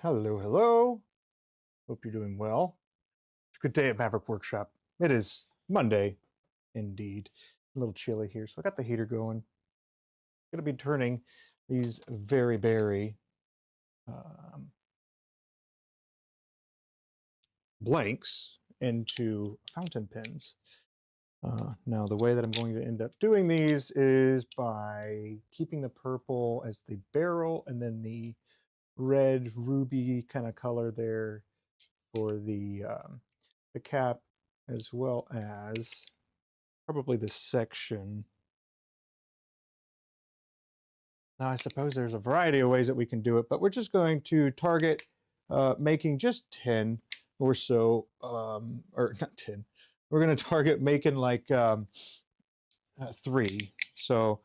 Hello, hello. Hope you're doing well. It's a good day at Maverick Workshop. It is Monday, indeed. A little chilly here, so I got the heater going. Going to be turning these very um, blanks into fountain pens. Now, the way that I'm going to end up doing these is by keeping the purple as the barrel and then the red ruby kind of color there for the cap, as well as probably the section. Now, I suppose there's a variety of ways that we can do it, but we're just going to target making just 10 or so, or not 10. We're going to target making like 3. So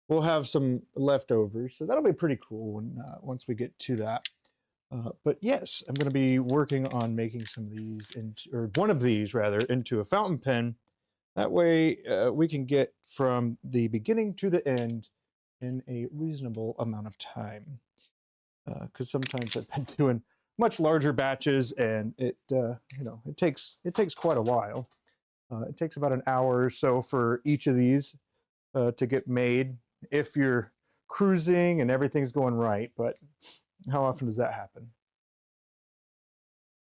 we'll have some leftovers. So that'll be pretty cool when, once we get to that. But yes, I'm going to be working on making some of these into, or one of these rather, into a fountain pen. That way we can get from the beginning to the end in a reasonable amount of time. Because sometimes I've been doing much larger batches, and it it takes quite a while. It takes about an hour or so for each of these to get made if you're cruising and everything's going right. But how often does that happen?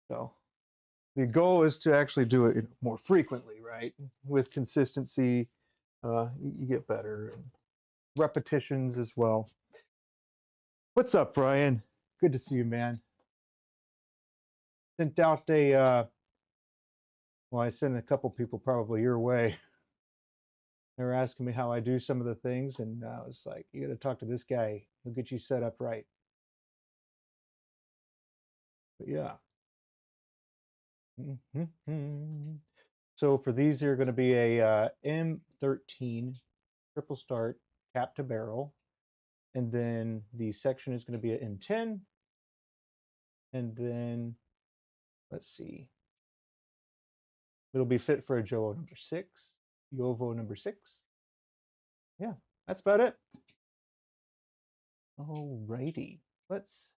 So the goal is to actually do it more frequently, right? With consistency, you get better, and repetitions as well. What's up, Brian? Good to see you, man. Sent out a, well, I sent a couple people probably your way. They were asking me how I do some of the things, and I was like, you got to talk to this guy. He'll get you set up right. But yeah. So for these, they're going to be a M13 triple start cap to barrel. And then the section is going to be an M10. And then, let's see, it'll be fit for a JOVO number 6, JOVO number 6. Yeah, that's about it. Alrighty, let's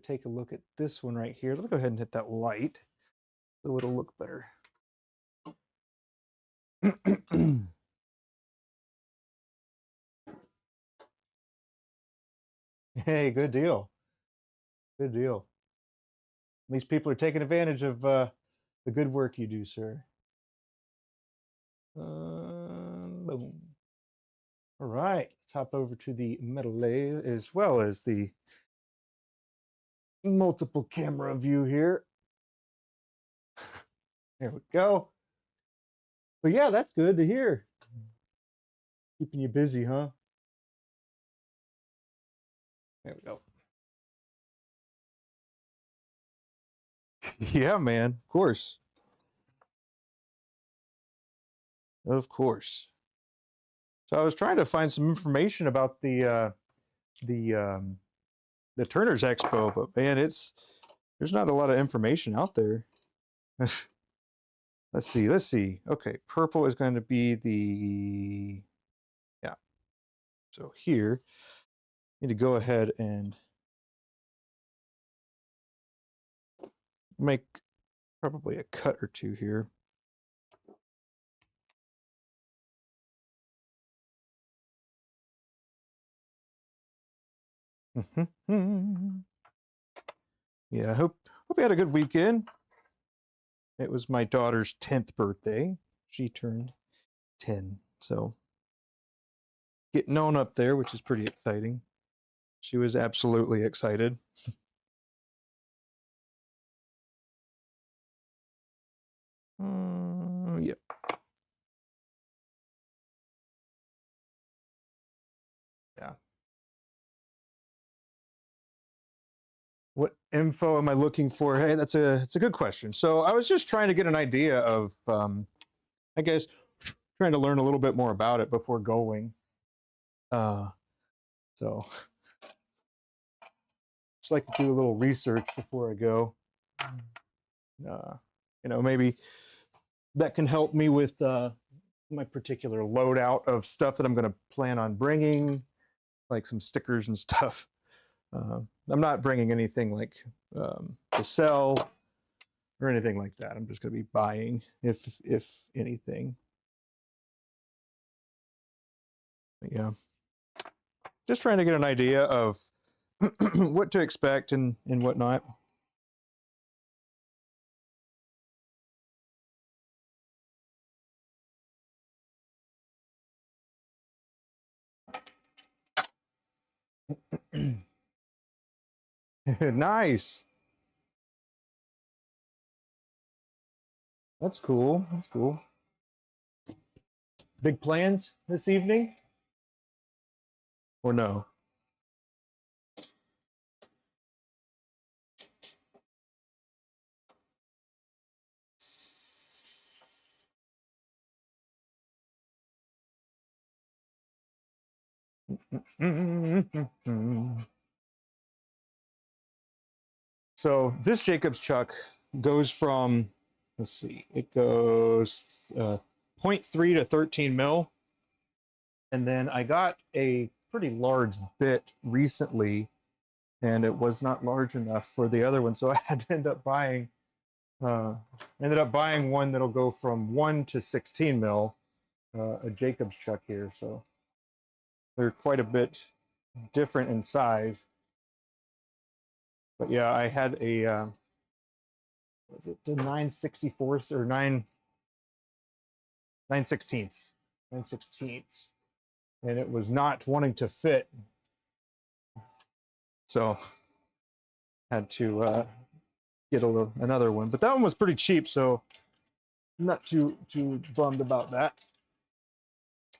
take a look at this one right here. Let me go ahead and hit that light so it'll look better. Hey, good deal. Good deal. These people are taking advantage of the good work you do, sir. Boom. All right, let's hop over to the metal lathe as well as the multiple camera view here. There we go. But yeah, that's good to hear. Keeping you busy, huh? There we go. Yeah, man, of course. Of course. So I was trying to find some information about the Turner's Expo, but man, there's not a lot of information out there. Let's see. Okay, purple is going to be the, yeah. So here, need to go ahead and make probably a cut or two here. Yeah, I hope you had a good weekend. It was my daughter's 10th birthday. She turned 10, so getting on up there, which is pretty exciting. She was absolutely excited. Yep. Yeah. What info am I looking for? Hey, it's a good question. So I was just trying to get an idea of, I guess, trying to learn a little bit more about it before going. So just like to do a little research before I go. Maybe that can help me with my particular loadout of stuff that I'm going to plan on bringing, like some stickers and stuff. I'm not bringing anything like to sell or anything like that. I'm just going to be buying, if anything. But yeah, just trying to get an idea of what to expect and whatnot. Nice. That's cool. That's cool. Big plans this evening? Or no? So this Jacob's chuck goes from, let's see, it goes 0.3 to 13 mil. And then I got a pretty large bit recently, and it was not large enough for the other one. So I had to end up buying one that'll go from 1 to 16 mil, a Jacob's chuck here. So they're quite a bit different in size. But yeah, I had a was it the 9/64 or 9/16, and it was not wanting to fit, so had to get another one. But that one was pretty cheap, so I'm not too bummed about that.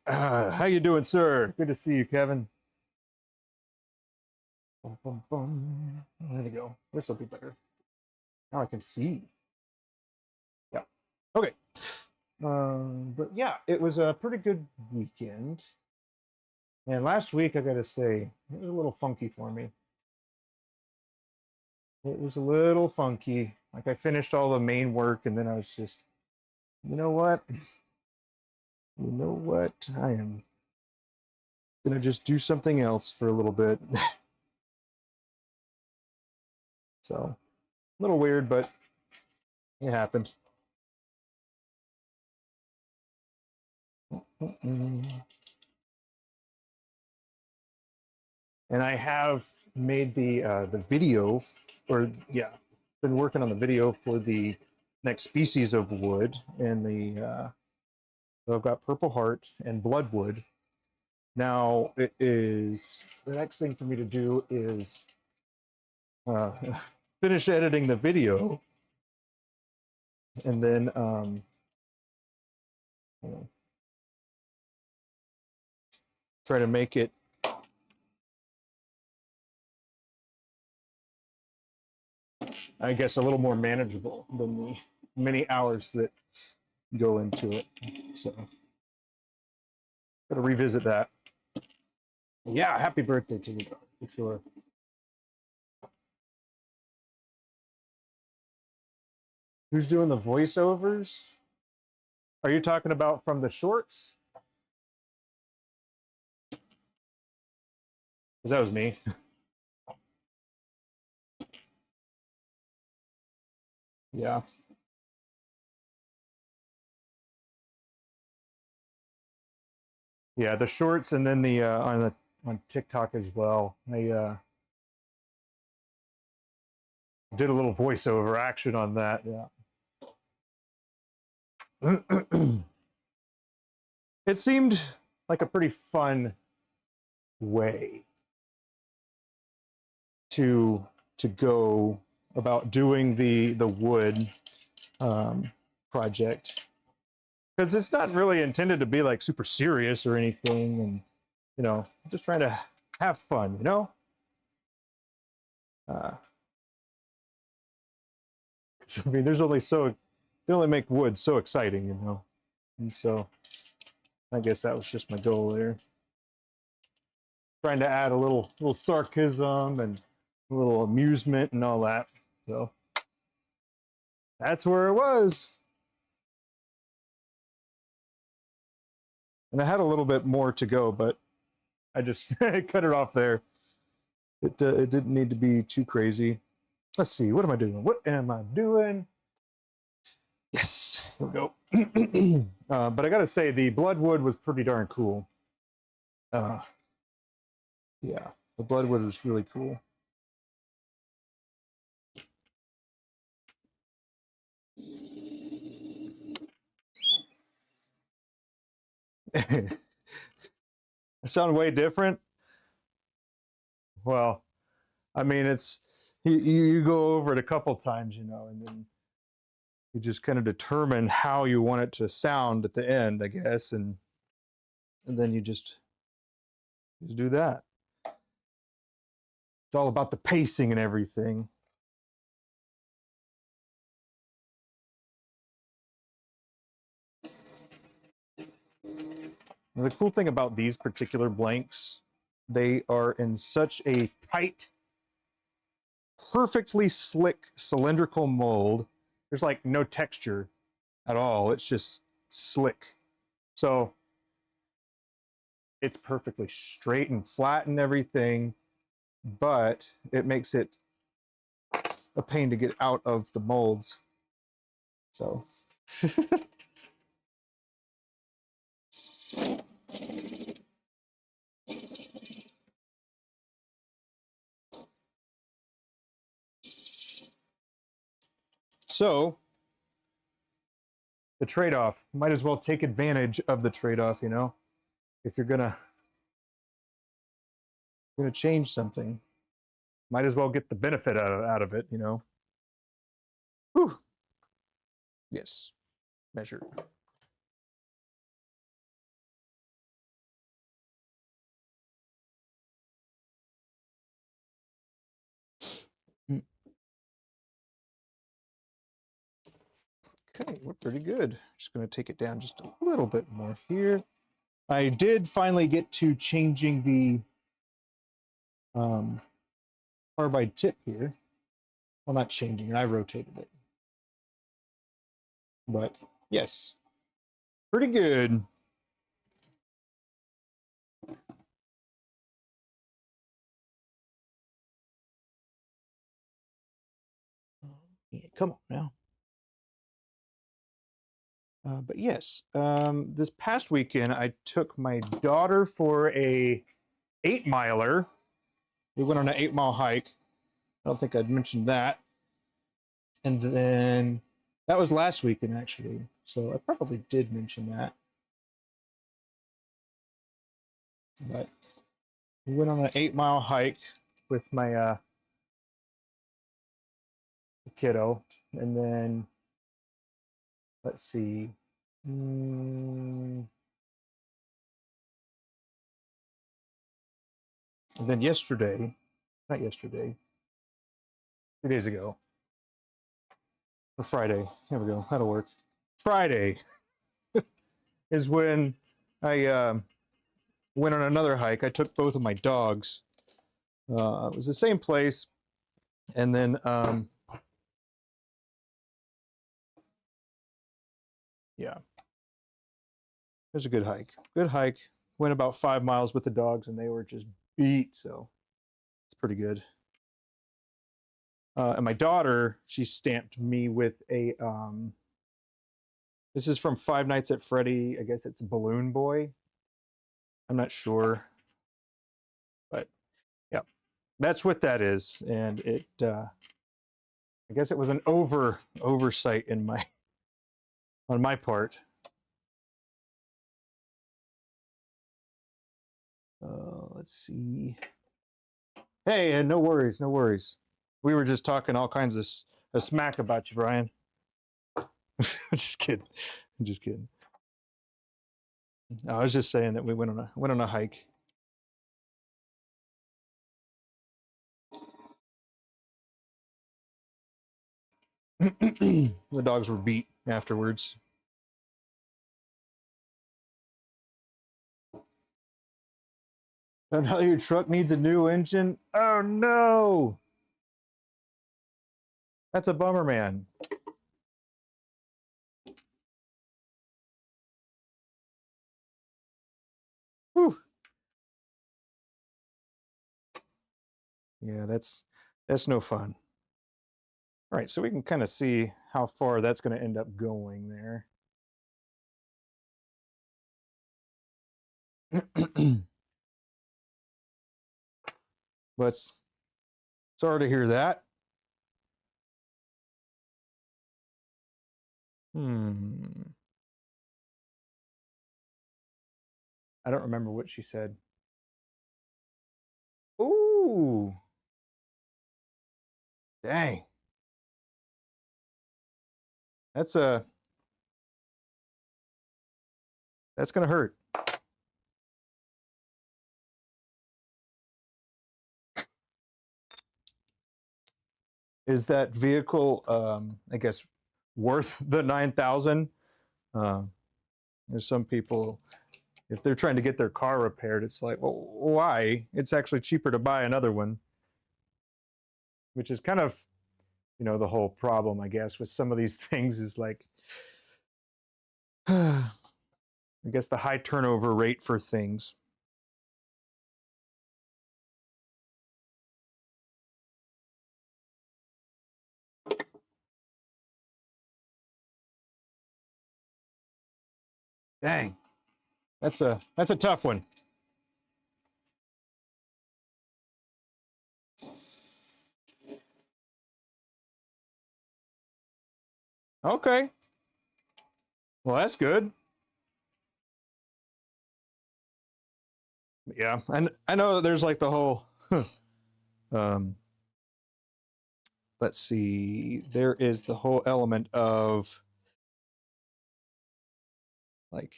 How you doing, sir? Good to see you, Kevin. Boom, boom, boom. There we go. This will be better. Now I can see. Yeah. Okay. But yeah, it was a pretty good weekend. And last week, I gotta say, it was a little funky for me. It was a little funky. Like I finished all the main work, and then I was just, you know what? You know what? I am gonna just do something else for a little bit. So, a little weird, but it happened. And I have made the video, or yeah, been working on the video for the next species of wood, and so I've got Purple Heart and Bloodwood. Now it is the next thing for me to do is finish editing the video, and then try to make it I guess a little more manageable than the many hours that go into it. So gotta revisit that. Yeah, happy birthday to you, for sure. Who's doing the voiceovers? Are you talking about from the shorts? Because that was me. Yeah. Yeah, the shorts, and then the on TikTok as well. I did a little voiceover action on that. Yeah. It seemed like a pretty fun way to go about doing the wood project, because it's not really intended to be like super serious or anything, and you know, just trying to have fun, you know. So, I mean, there's only so you only make wood so exciting, you know, and so I guess that was just my goal there. Trying to add a little sarcasm and a little amusement and all that. So that's where it was. And I had a little bit more to go, but I just cut it off there. It didn't need to be too crazy. Let's see, what am I doing? What am I doing? Yes, here we go. But I gotta say, the bloodwood was pretty darn cool. Yeah, the bloodwood was really cool. I sound way different. Well, I mean, it's you go over it a couple times, you know, and then you just kind of determine how you want it to sound at the end, I guess, and then you just do that. It's all about the pacing and everything. And the cool thing about these particular blanks, they are in such a tight, perfectly slick cylindrical mold. There's like no texture at all. It's just slick. So it's perfectly straight and flat and everything, but it makes it a pain to get out of the molds. So so the trade-off, might as well take advantage of the trade-off, you know, if you're gonna change something, might as well get the benefit out of it, you know. Whew. Yes, measure. Okay, we're pretty good. Just going to take it down just a little bit more here. I did finally get to changing the carbide tip here. Well, not changing it, I rotated it. But yes, pretty good. Yeah, come on now. But yes, this past weekend I took my daughter for a 8-miler. We went on an 8-mile hike. I don't think I'd mentioned that. And then that was last weekend actually, so I probably did mention that. But we went on an 8-mile hike with my kiddo, and then let's see. And then yesterday, not yesterday, 2 days ago, or Friday. Here we go. That'll work. Friday is when I went on another hike. I took both of my dogs. It was the same place, and then yeah, it was a good hike. Good hike. Went about 5 miles with the dogs, and they were just beat. So it's pretty good. And my daughter, she stamped me with a this is from Five Nights at Freddy. I guess it's Balloon Boy. I'm not sure, but yeah, that's what that is. And it, I guess it was an oversight in my on my part. Let's see. Hey, no worries, no worries. We were just talking all kinds of smack about you, Brian. Just kidding. I'm just kidding. No, I was just saying that we went on a hike. The dogs were beat afterwards. And how your truck needs a new engine? Oh no! That's a bummer, man. Whew. Yeah, that's no fun. All right, so we can kind of see how far that's going to end up going there. But sorry to hear that. I don't remember what she said. Ooh. Dang. That's going to hurt. Is that vehicle, I guess, worth the 9,000? There's some people, if they're trying to get their car repaired, it's like, well, why? It's actually cheaper to buy another one, which is kind of, you know, the whole problem, I guess, with some of these things is like, I guess the high turnover rate for things. Dang, that's a tough one. Okay. Well, that's good. Yeah, and I know there's like the whole, let's see, there is the whole element of like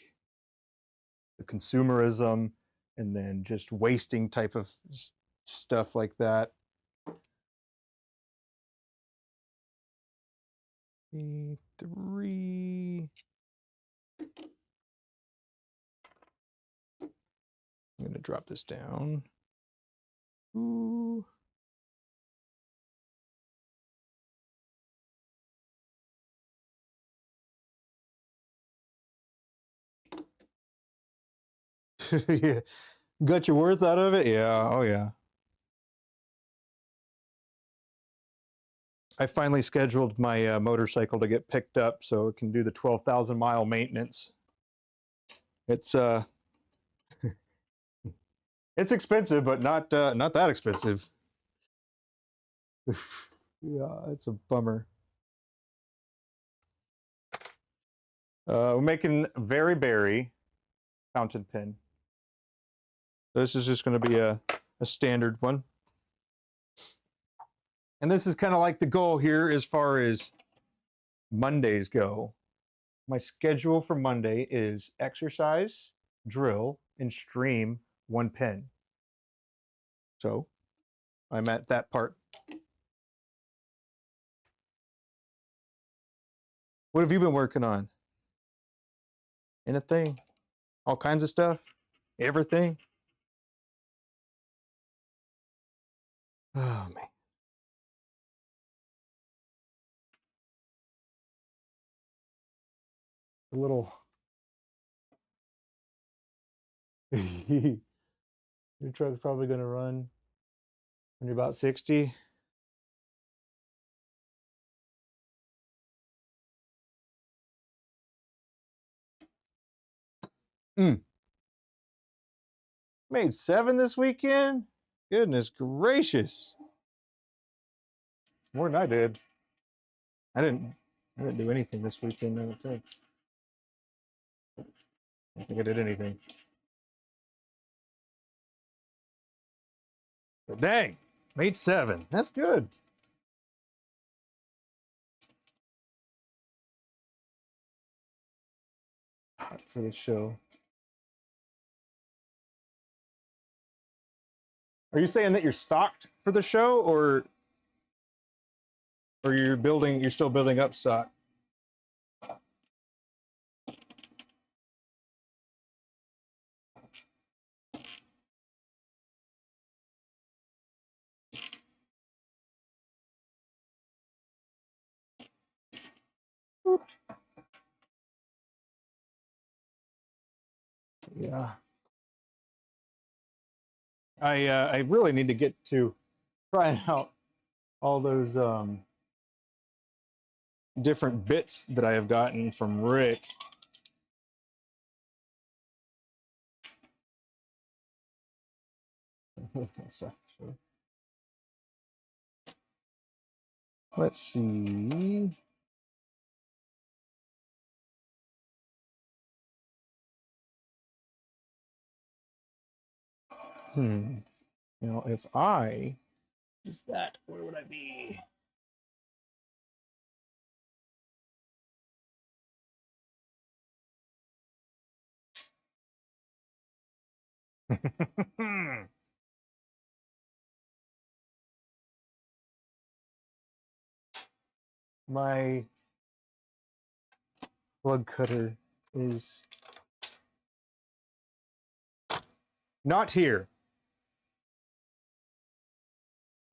the consumerism and then just wasting type of stuff like that. 3. I'm going to drop this down. Ooh. Yeah. Got your worth out of it? Yeah. Oh, yeah. I finally scheduled my motorcycle to get picked up so it can do the 12,000 mile maintenance. It's it's expensive, but not that expensive. Yeah, it's a bummer. We're making Very Berry fountain pen. This is just going to be a standard one. And this is kind of like the goal here as far as Mondays go. My schedule for Monday is exercise, drill, and stream 1 pen. So I'm at that part. What have you been working on? Anything? All kinds of stuff? Everything? Oh, man. A little. Your truck's probably going to run when you're about 60. Made 7 this weekend? Goodness gracious. More than I did. I didn't do anything this weekend, I don't think. I don't think I did anything. But dang, made 7. That's good. Hot for the show. Are you saying that you're stocked for the show, or you're still building up stock? Yeah. I really need to get to trying out all those different bits that I have gotten from Rick. Let's see. Now, if I use that, where would I be? My plug cutter is not here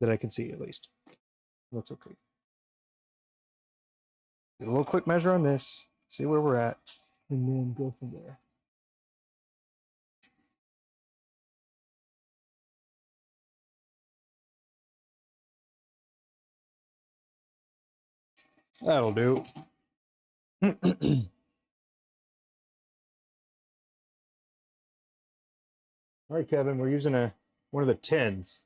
that I can see, at least. That's okay. Get a little quick measure on this, see where we're at, and then go from there. That'll do. All right, Kevin, we're using one of the 10s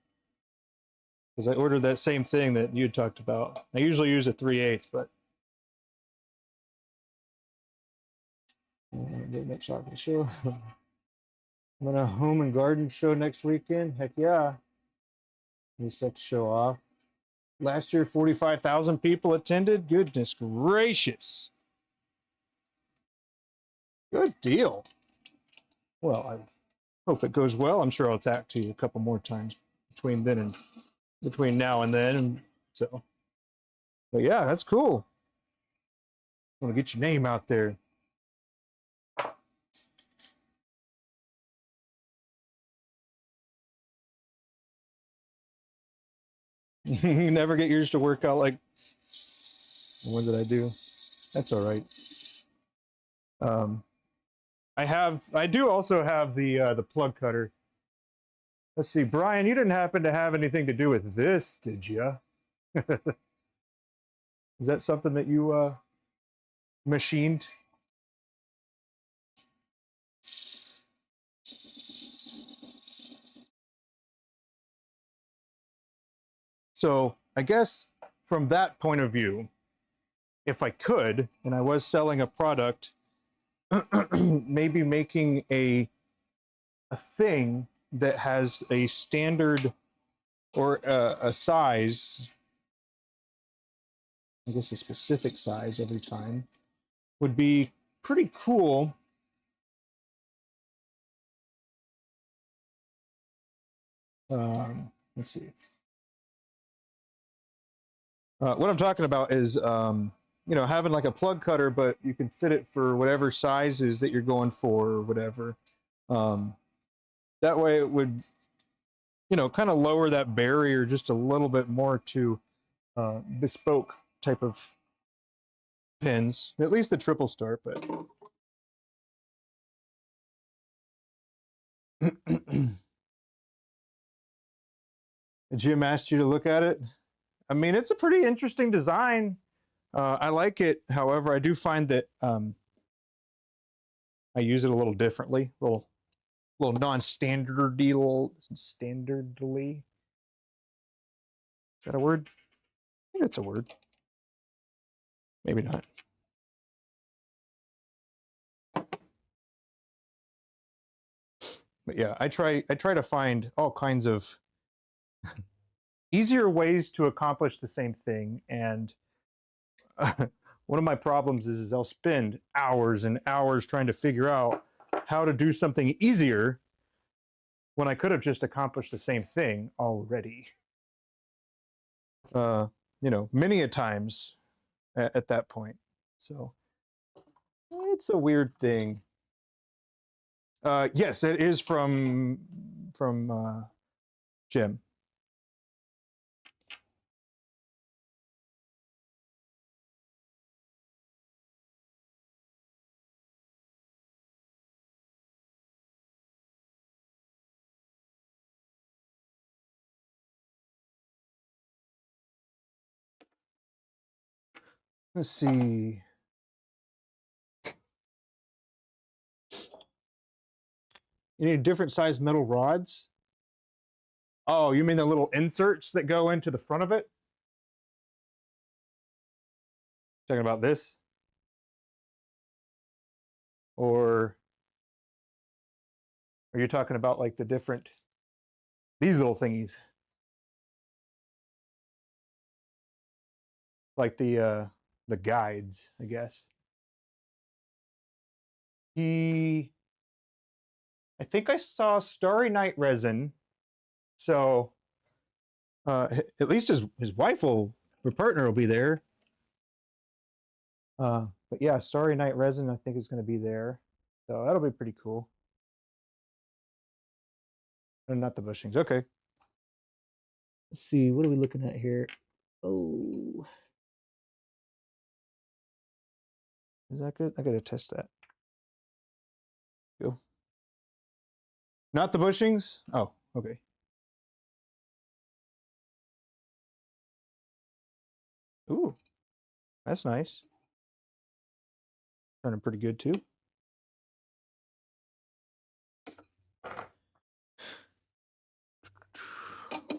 because I ordered that same thing that you had talked about. I usually use a 3/8, but next show. I'm on a home and garden show next weekend. Heck yeah. New stuff to show off. Last year, 45,000 people attended. Goodness gracious. Good deal. Well, I hope it goes well. I'm sure I'll talk to you a couple more times between now and then. And so, but yeah, that's cool. I want to get your name out there. You never get yours to work out like the ones that I do. That's all right. I do also have the plug cutter. Let's see, Brian, you didn't happen to have anything to do with this, did you? Is that something that you machined? So I guess from that point of view, if I could, and I was selling a product, maybe making a thing that has a standard or a size, I guess a specific size every time, would be pretty cool. Let's see. What I'm talking about is, having like a plug cutter, but you can fit it for whatever sizes that you're going for or whatever. That way it would, kind of lower that barrier just a little bit more to bespoke type of pins, at least the triple start, but Jim asked you to look at it. I mean, it's a pretty interesting design. I like it. However, I do find that I use it a little differently, a little standardly. Is that a word? I think that's a word. Maybe not. But yeah, I try to find all kinds of easier ways to accomplish the same thing. And one of my problems is I'll spend hours and hours trying to figure out how to do something easier when I could have just accomplished the same thing already. Many a times at that point. So it's a weird thing. Yes, it is from Jim. Let's see. You need different size metal rods? Oh, you mean the little inserts that go into the front of it? Talking about this? Or are you talking about like the different, these little thingies? Like the guides, I guess. I think I saw Starry Night resin. So at least his wife will, her partner will be there. But yeah, Starry Night resin I think is going to be there. So that'll be pretty cool. Oh, not the bushings. Okay. Let's see. What are we looking at here? Oh, is that good? I got to test that. Go. Not the bushings? Oh, okay. Ooh, that's nice. Turning pretty good too.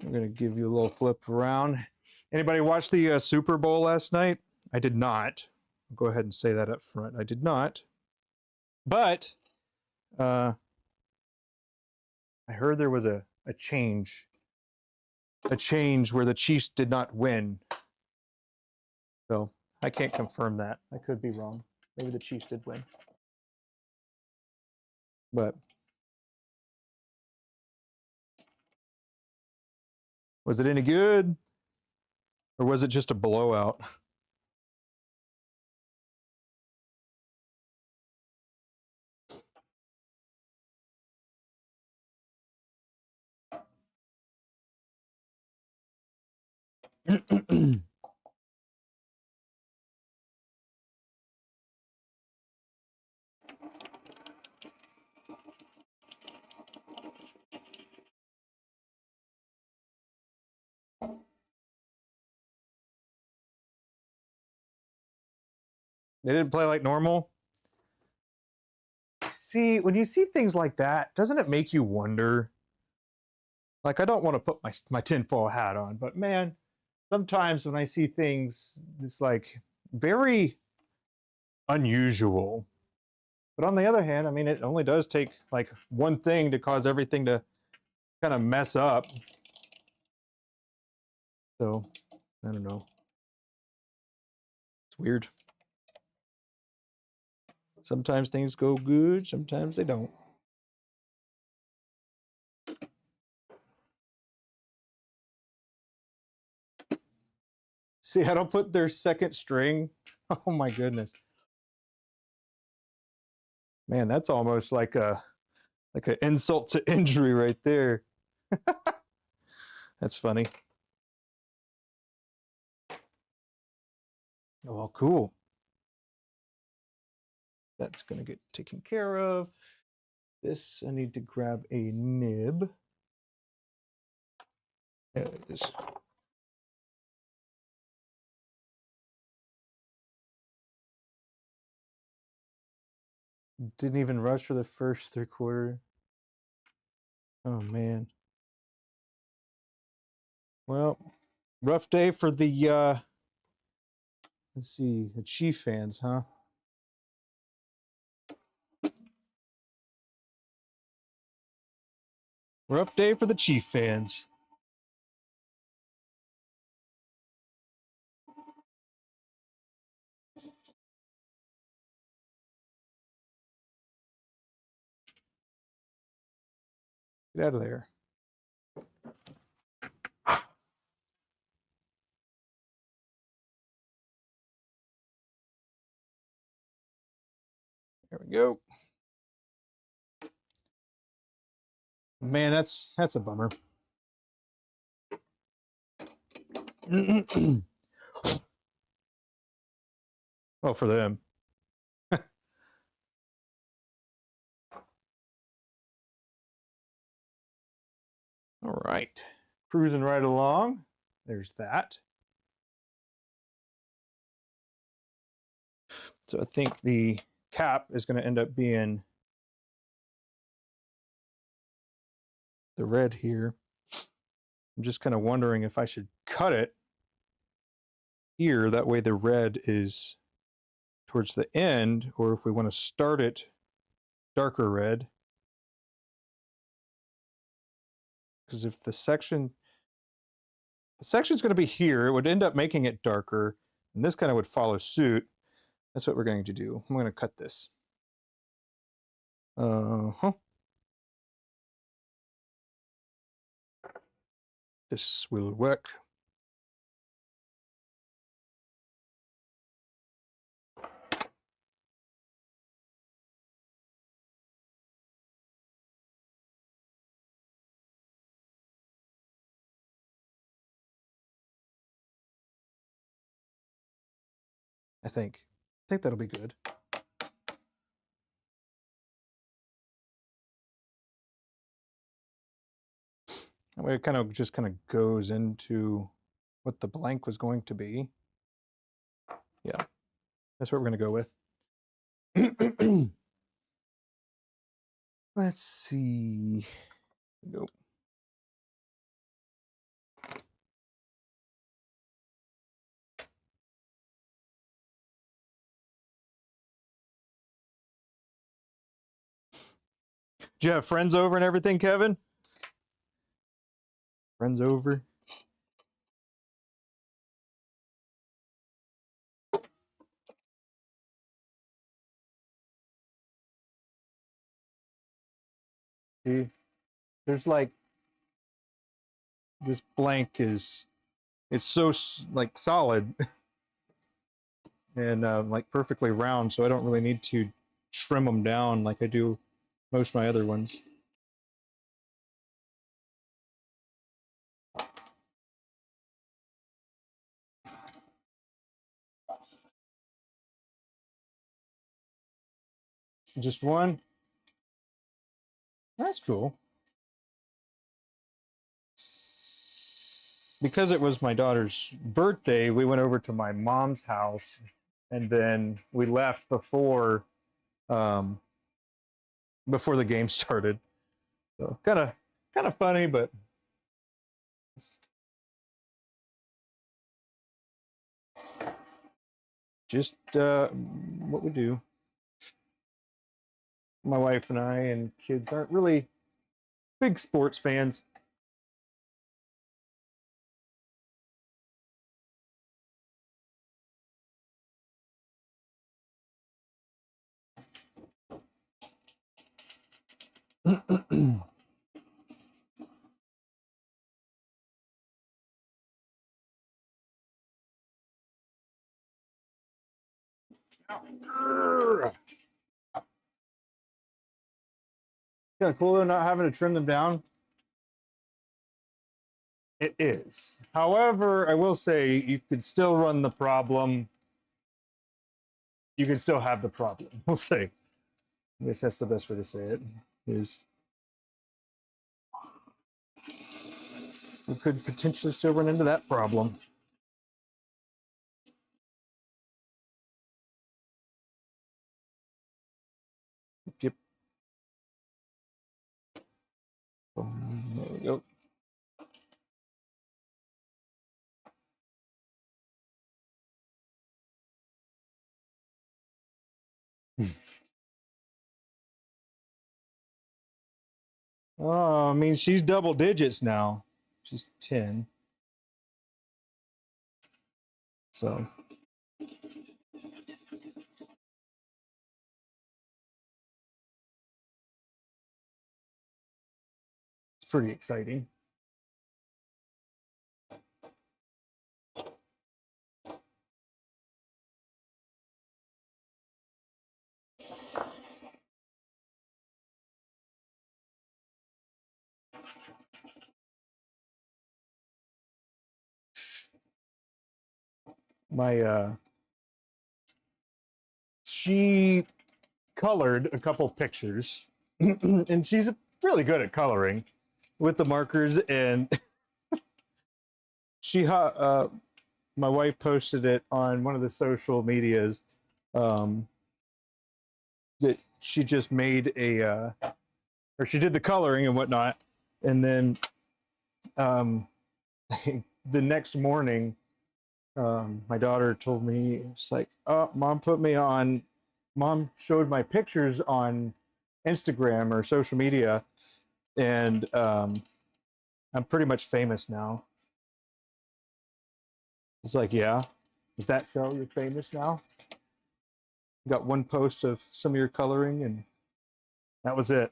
I'm gonna give you a little flip around. Anybody watch the Super Bowl last night? I did not. I'll go ahead and say that up front. I did not. But I heard there was a change where the Chiefs did not win. So I can't confirm that. I could be wrong. Maybe the Chiefs did win. But was it any good? Or was it just a blowout? They didn't play like normal. See, when you see things like that, doesn't it make you wonder? Like, I don't want to put my tinfoil hat on, but man, sometimes when I see things, it's like very unusual. But on the other hand, I mean, it only does take like one thing to cause everything to kind of mess up. So, I don't know. It's weird. Sometimes things go good, sometimes they don't. See, I don't put their second string. Oh my goodness. Man, that's almost like an insult to injury right there. That's funny. Oh, well, cool. That's going to get taken care of. This, I need to grab a nib. There it is. Didn't even rush for the first 3/4. Oh, man. Well, rough day for the, let's see, the Chief fans, huh? Rough day for the Chief fans. Get out of there. There we go. Man, that's a bummer. Well, for them. All right. Cruising right along. There's that. So I think the cap is going to end up being the red here. I'm just kind of wondering if I should cut it here, that way the red is towards the end, or if we want to start it darker red. Because if the section's going to be here, it would end up making it darker, and this kind of would follow suit. That's what we're going to do. I'm going to cut this. This will work. I think that'll be good. That way it kind of just goes into what the blank was going to be. Yeah, that's what we're going to go with. Let's see. Nope. Do you have friends over and everything, Kevin? Friends over? See, there's like, this blank is, it's so like solid and like perfectly round, so I don't really need to trim them down like I do most of my other ones. Just one? That's cool. Because it was my daughter's birthday, we went over to my mom's house, and then we left before before the game started. So kind of funny, but just what we do. My wife and I and kids aren't really big sports fans. Kind of cool though, not having to trim them down. It is. However, I will say you could still run the problem. You can still have the problem. We'll see. I guess that's the best way to say it. Is we could potentially still run into that problem. Yep. There we go. Oh, I mean, she's double digits now. She's 10. So. It's pretty exciting. She colored a couple pictures and she's really good at coloring with the markers, and my wife posted it on one of the social medias, that she just made a, or she did the coloring and whatnot, and then the next morning, my daughter told me, it's like, oh, mom showed my pictures on Instagram or social media, and I'm pretty much famous now. It's like, yeah, is that so? You're famous now? You got one post of some of your coloring, and that was it.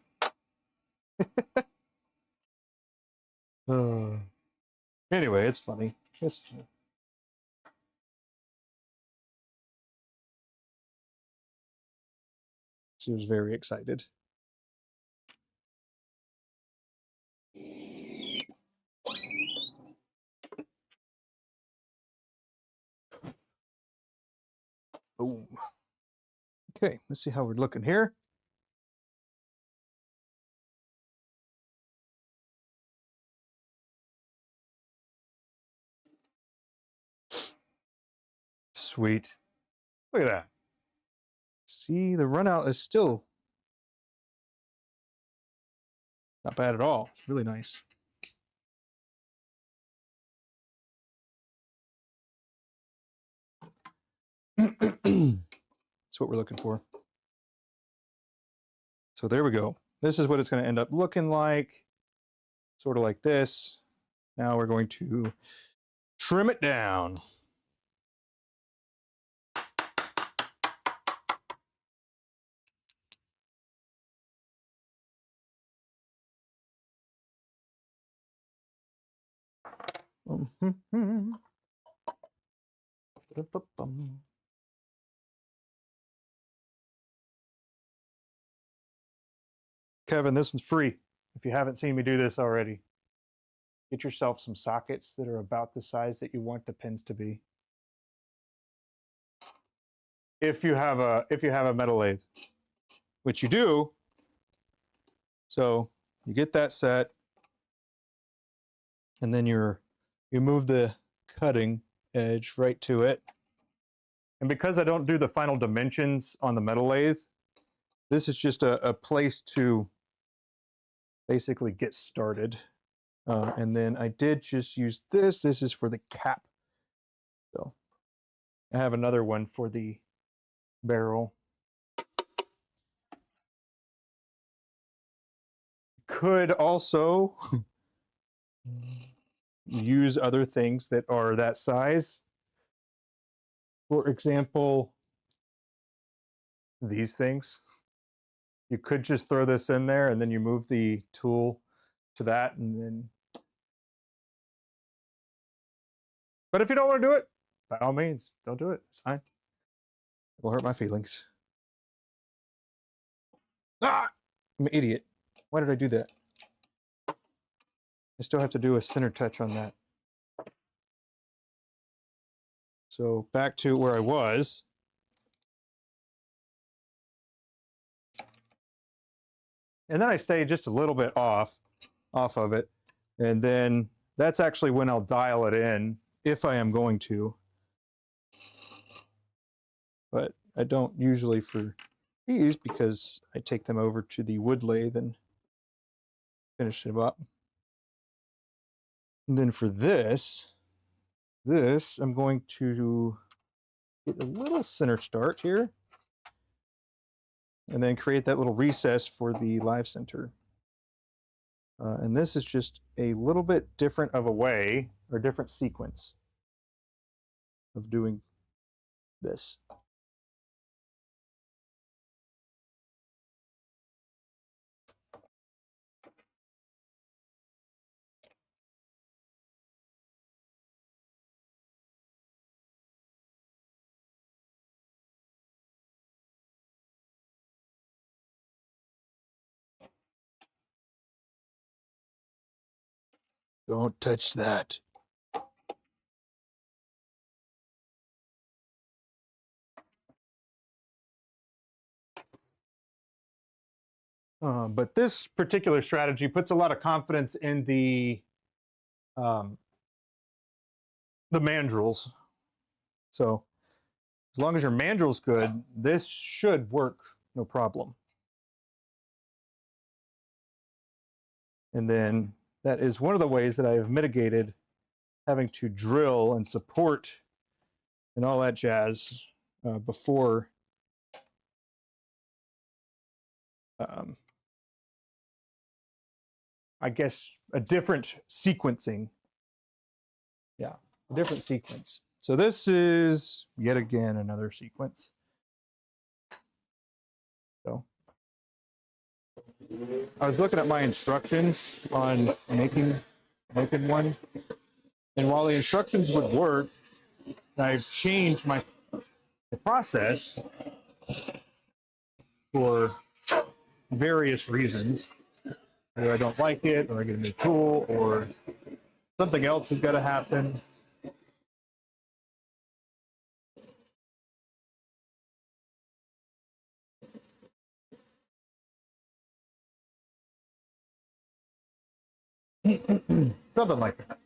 Anyway, it's funny. It's funny. She was very excited. Boom. Okay, let's see how we're looking here. Sweet. Look at that. See, the runout is still not bad at all. It's really nice. That's what we're looking for. So there we go. This is what it's going to end up looking like. Sort of like this. Now we're going to trim it down. Kevin, this one's free. If you haven't seen me do this already, get yourself some sockets that are about the size that you want the pins to be. If you have a metal lathe, which you do, so you get that set, and then you move the cutting edge right to it. And because I don't do the final dimensions on the metal lathe, this is just a place to basically get started. And then I did just use this. This is for the cap. So I have another one for the barrel. Could also use other things that are that size. For example, these things. You could just throw this in there and then you move the tool to that and then. But if you don't want to do it, by all means, don't do it. It's fine. It will hurt my feelings. Ah! I'm an idiot. Why did I do that? I still have to do a center touch on that. So back to where I was. And then I stay just a little bit off of it. And then that's actually when I'll dial it in, if I am going to. But I don't usually for these because I take them over to the wood lathe and finish it up. And then for this I'm going to get a little center start here. And then create that little recess for the live center. And this is just a little bit different of a way, or different sequence of doing this. Don't touch that. But this particular strategy puts a lot of confidence in the mandrels. So As long as your mandrel's good, this should work no problem. And then that is one of the ways that I have mitigated having to drill and support and all that jazz before I guess a different sequencing. Yeah, a different sequence. So this is yet again another sequence. So I was looking at my instructions on making one, and while the instructions would work, I've changed the process for various reasons. Either I don't like it, or I get a new tool, or something else has got to happen. Something like that.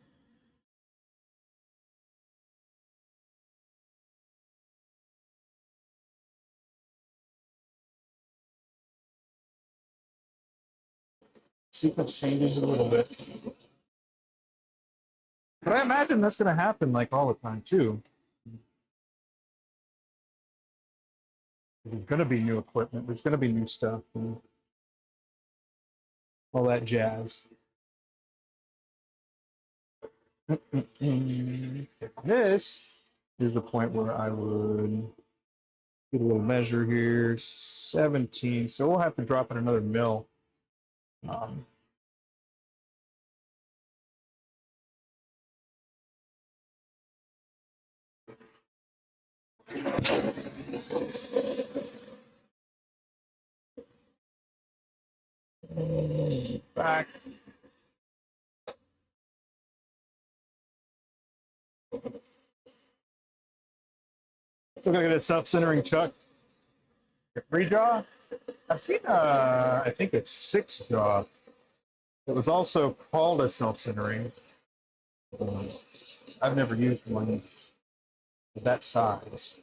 Sequence changes a little bit. But I imagine that's going to happen like all the time too. There's going to be new equipment. There's going to be new stuff and all that jazz. This is the point where I would get a little measure here, 17. So we'll have to drop in another mil. Back. Still gonna get a self-centering chuck. 3-jaw. I've seen I think it's 6-jaw. It was also called a self-centering. I've never used one of that size.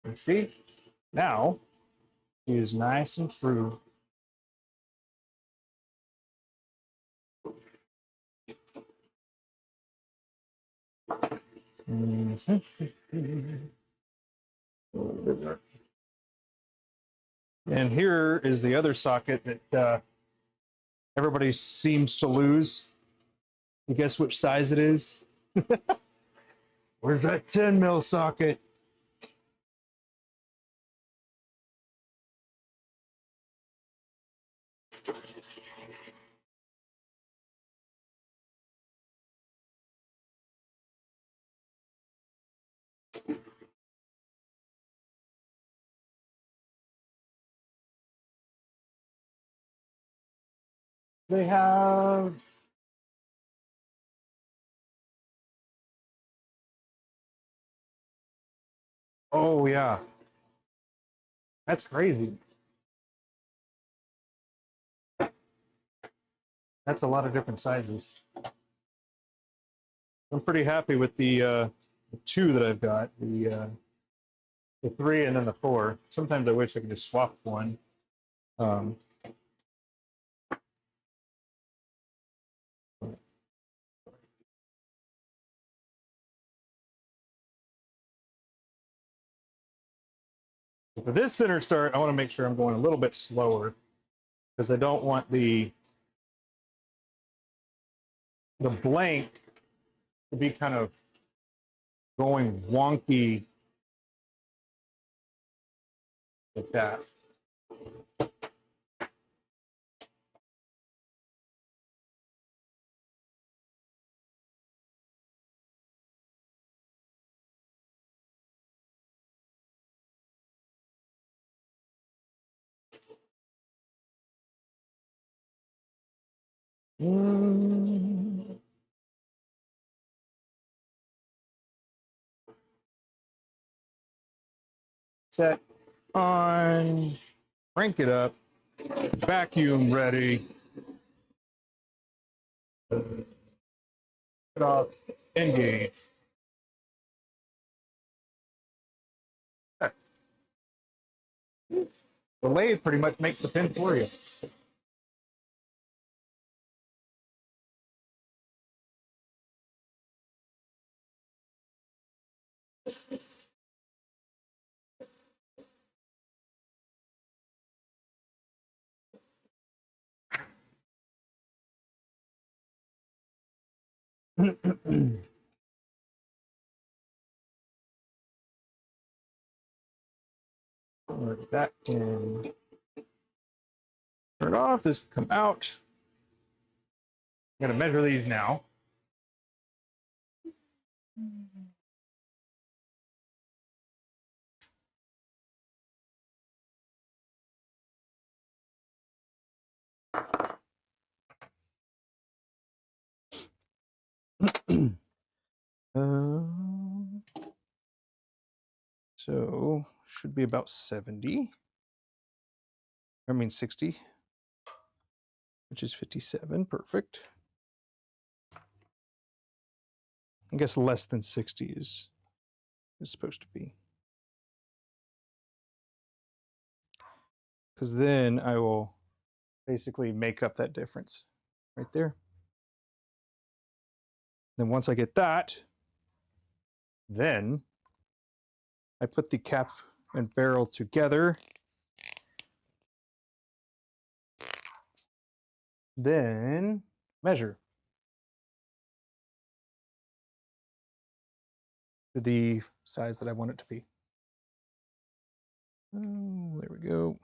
You see, now it is nice and true. And here is the other socket that everybody seems to lose. You guess which size it is? Where's that 10 mil socket? They have oh yeah. That's crazy. That's a lot of different sizes. I'm pretty happy with the 2 that I've got, the 3 and then the 4. Sometimes I wish I could just swap one. For this center start, I want to make sure I'm going a little bit slower because I don't want the blank to be kind of going wonky like that. set on, crank it up, vacuum ready. Get off, engage. The lathe pretty much makes the pin for you. Put that in. Turn it off. This can come out. I'm going to measure these now. So should be about 70. I mean 60, which is 57. Perfect. I guess less than 60 is supposed to be. Because then I will basically make up that difference right there. Then once I get that, then I put the cap and barrel together. Then measure to the size that I want it to be. Oh, there we go.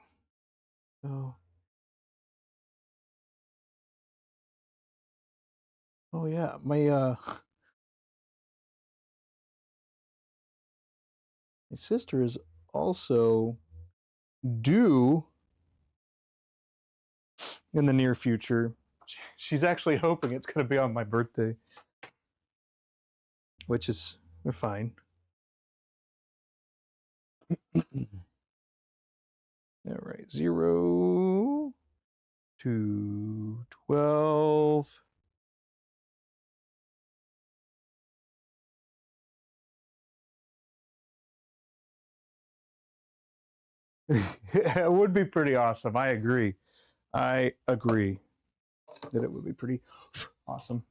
Oh yeah, my sister is also due in the near future. She's actually hoping it's going to be on my birthday, which is fine. All right, 0 to 12. It would be pretty awesome. I agree. I agree that it would be pretty awesome.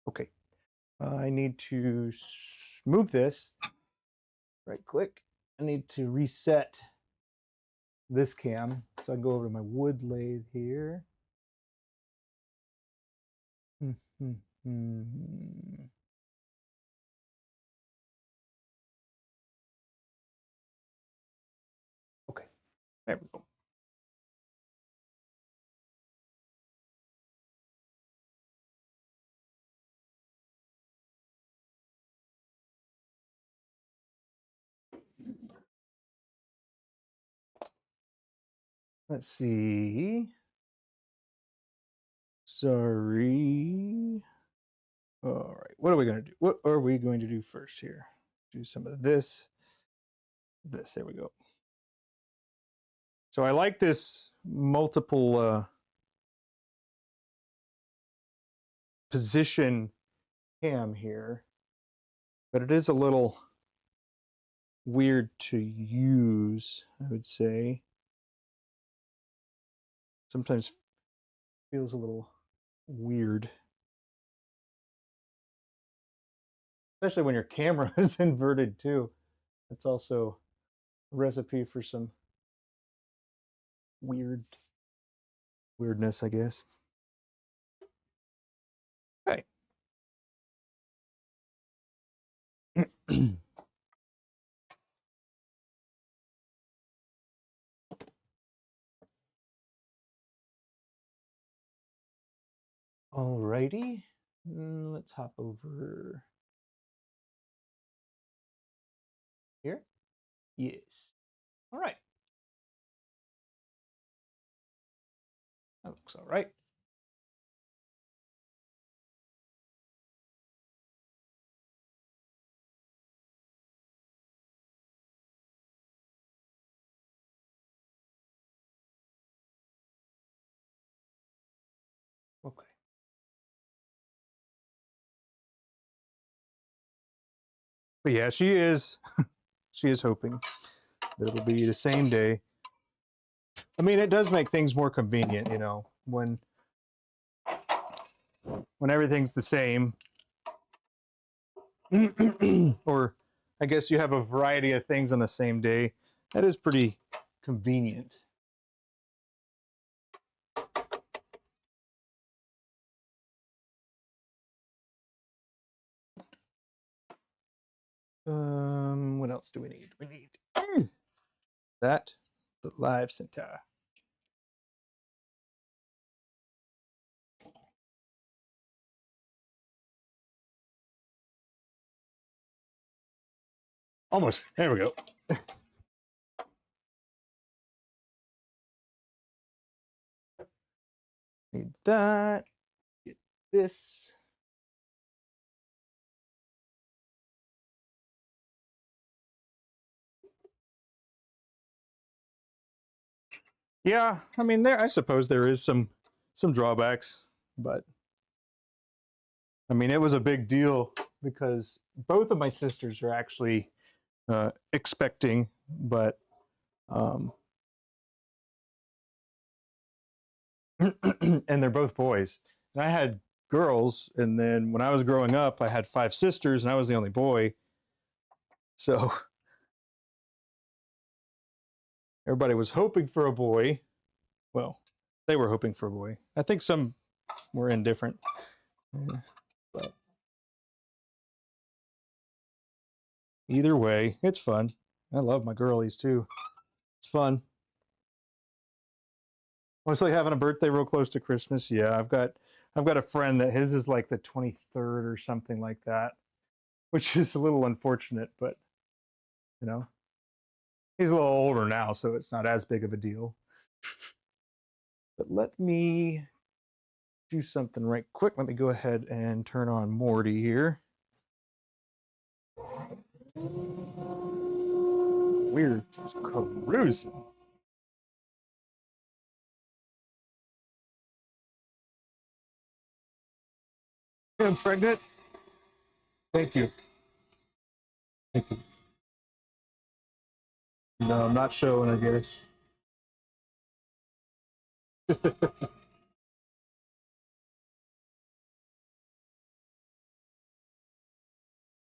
Okay. I need to move this right quick. I need to reset this cam. So I go over to my wood lathe here. Okay, there we go. Let's see. Sorry. All right, what are we going to do? What are we going to do first here? Do some of this. There we go. So I like this multiple position cam here, but it is a little weird to use, I would say. Sometimes feels a little weird. Especially when your camera is inverted too. It's also a recipe for some weirdness, I guess. Okay. Alrighty. Let's hop over here. Yes. All right. That looks all right. Okay. But yeah, she is hoping that it'll be the same day. I mean, it does make things more convenient, you know, when everything's the same. Or I guess you have a variety of things on the same day. That is pretty convenient. What else do we need? We need that, the live center. Almost. There we go. Need that. Get this. Yeah, I mean, I suppose there is some drawbacks, but I mean, it was a big deal because both of my sisters are actually expecting, but and they're both boys. And I had girls, and then when I was growing up, I had 5 sisters, and I was the only boy. So everybody was hoping for a boy. Well, they were hoping for a boy. I think some were indifferent. Yeah, but either way, it's fun. I love my girlies too. It's fun. It's like having a birthday real close to Christmas. Yeah, I've got a friend that his is like the 23rd or something like that, which is a little unfortunate, but you know, he's a little older now, so it's not as big of a deal. But let me do something right quick. Let me go ahead and turn on Morty here. We're just cruising. I'm pregnant. Thank you. Thank you. No, I'm not showing, I guess.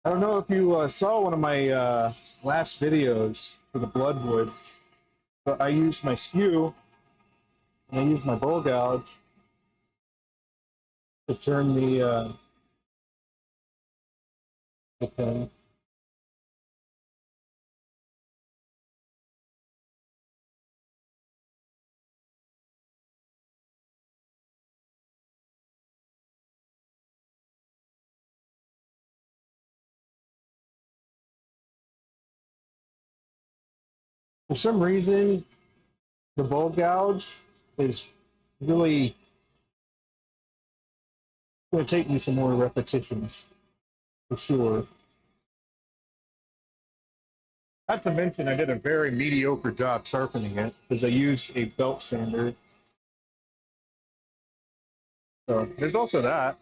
I don't know if you saw one of my last videos for the Bloodwood, but I used my skew and I used my bowl gouge to turn the pin. For some reason, the bowl gouge is really going to take me some more repetitions, for sure. Not to mention, I did a very mediocre job sharpening it because I used a belt sander. So there's also that.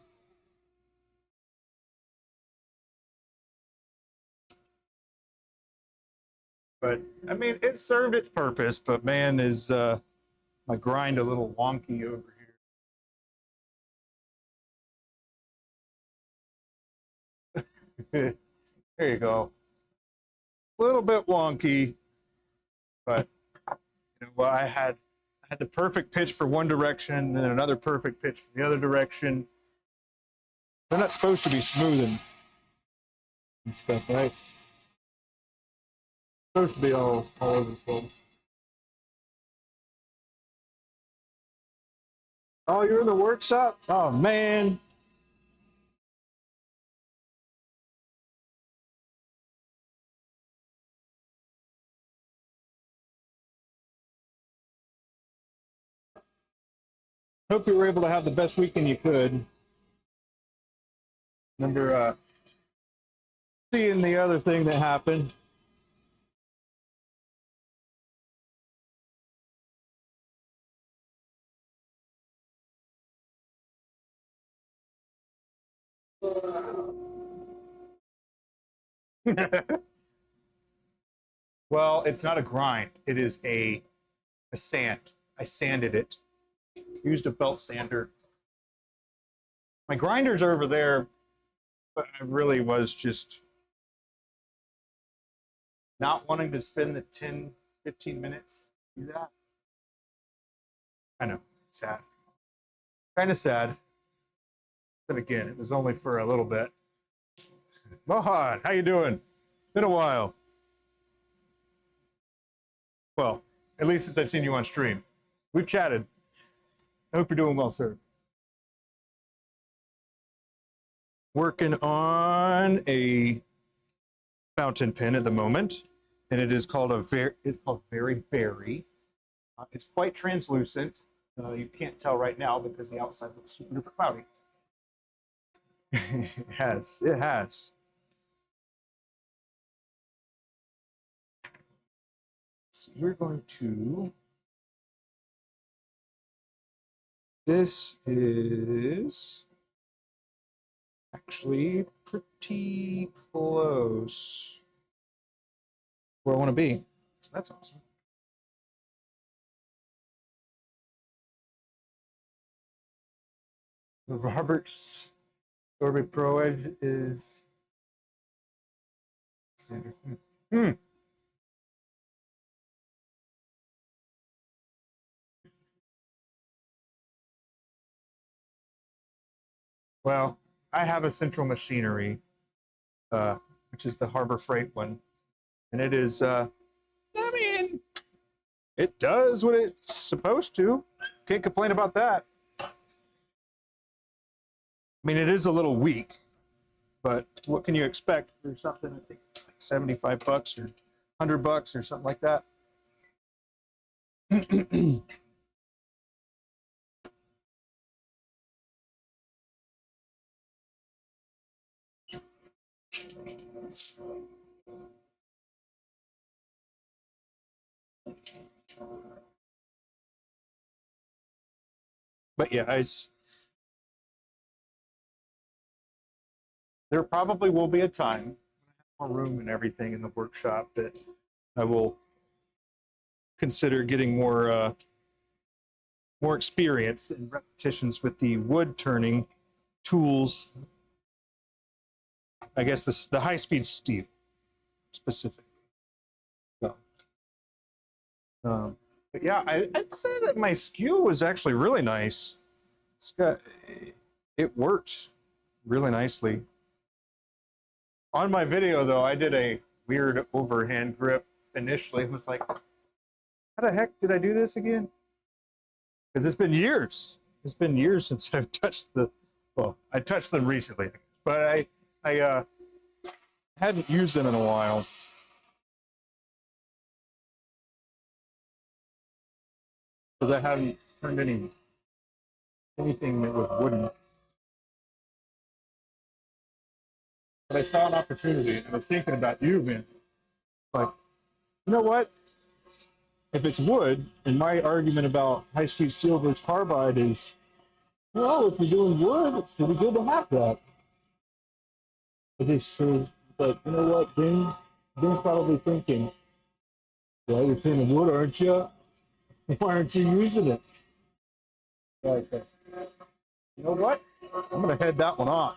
But I mean, it served its purpose. But man, is my grind a little wonky over here? There you go. A little bit wonky, but you know, well, I had the perfect pitch for one direction, and then another perfect pitch for the other direction. They're not supposed to be smooth and stuff, right? Supposed to be all over the place. Oh, you're in the workshop? Oh man. Hope you were able to have the best weekend you could. Remember seeing the other thing that happened. Well, it's not a grind. It is a sand. I sanded it. Used a belt sander. My grinder's over there, but I really was just not wanting to spend the 10, 15 minutes to do that. I know, sad. Kind of sad. But again, it was only for a little bit. Mohan, how you doing? It's been a while. Well, at least since I've seen you on stream. We've chatted. I hope you're doing well, sir. Working on a fountain pen at the moment, and it is called Very Berry. It's quite translucent. You can't tell right now because the outside looks super duper cloudy. It has. It has. So we're going to. This is actually pretty close where I want to be. So that's awesome. Robert's Orbit Pro Edge is standard. Well, I have a Central Machinery, which is the Harbor Freight one, and it is. I mean, it does what it's supposed to. Can't complain about that. I mean, it is a little weak, but what can you expect for something? I think like $75 or $100 or something like that. But yeah, there probably will be a time, more room and everything in the workshop, that I will consider getting more experience and repetitions with the wood turning tools. I guess the high-speed steel specifically. So, but yeah, I'd say that my skew was actually really nice. It worked really nicely. On my video, though, I did a weird overhand grip initially. It was like, how the heck did I do this again? Because it's been years. It's been years since I've touched well, I touched them recently, but I hadn't used them in a while. Because I haven't turned anything that was wooden. But I saw an opportunity, and I was thinking about you, man. Like, you know what? If it's wood, and my argument about high-speed steel versus carbide is, well, if you're doing wood, it's pretty good to have that. I just say, but you know what, Ben's probably thinking, well, you're painting wood, aren't you? Why aren't you using it? Like, you know what? I'm going to head that one off.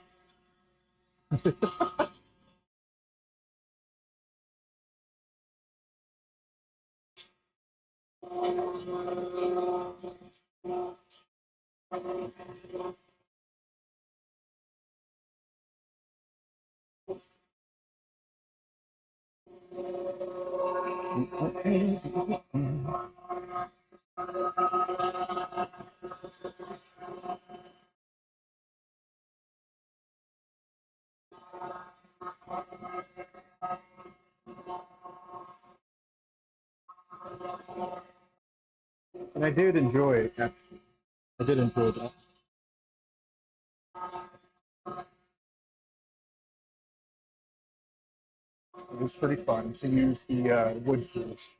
And I did enjoy it, actually. I did enjoy that. It was pretty fun to use the wood tools.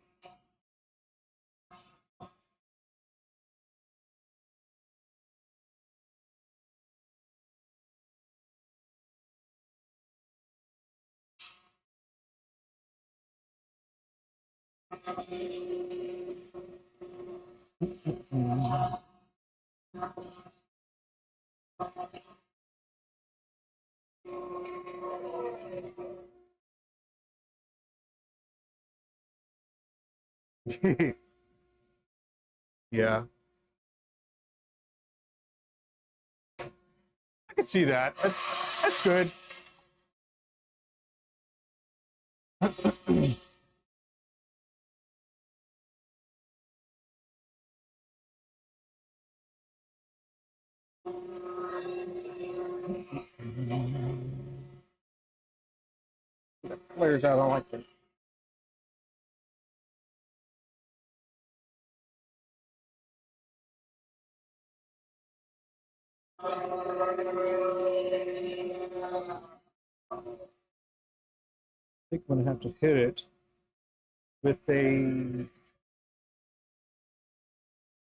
Yeah, I could see that. That's good. Flares out. I don't like that. I think I'm gonna have to hit it with a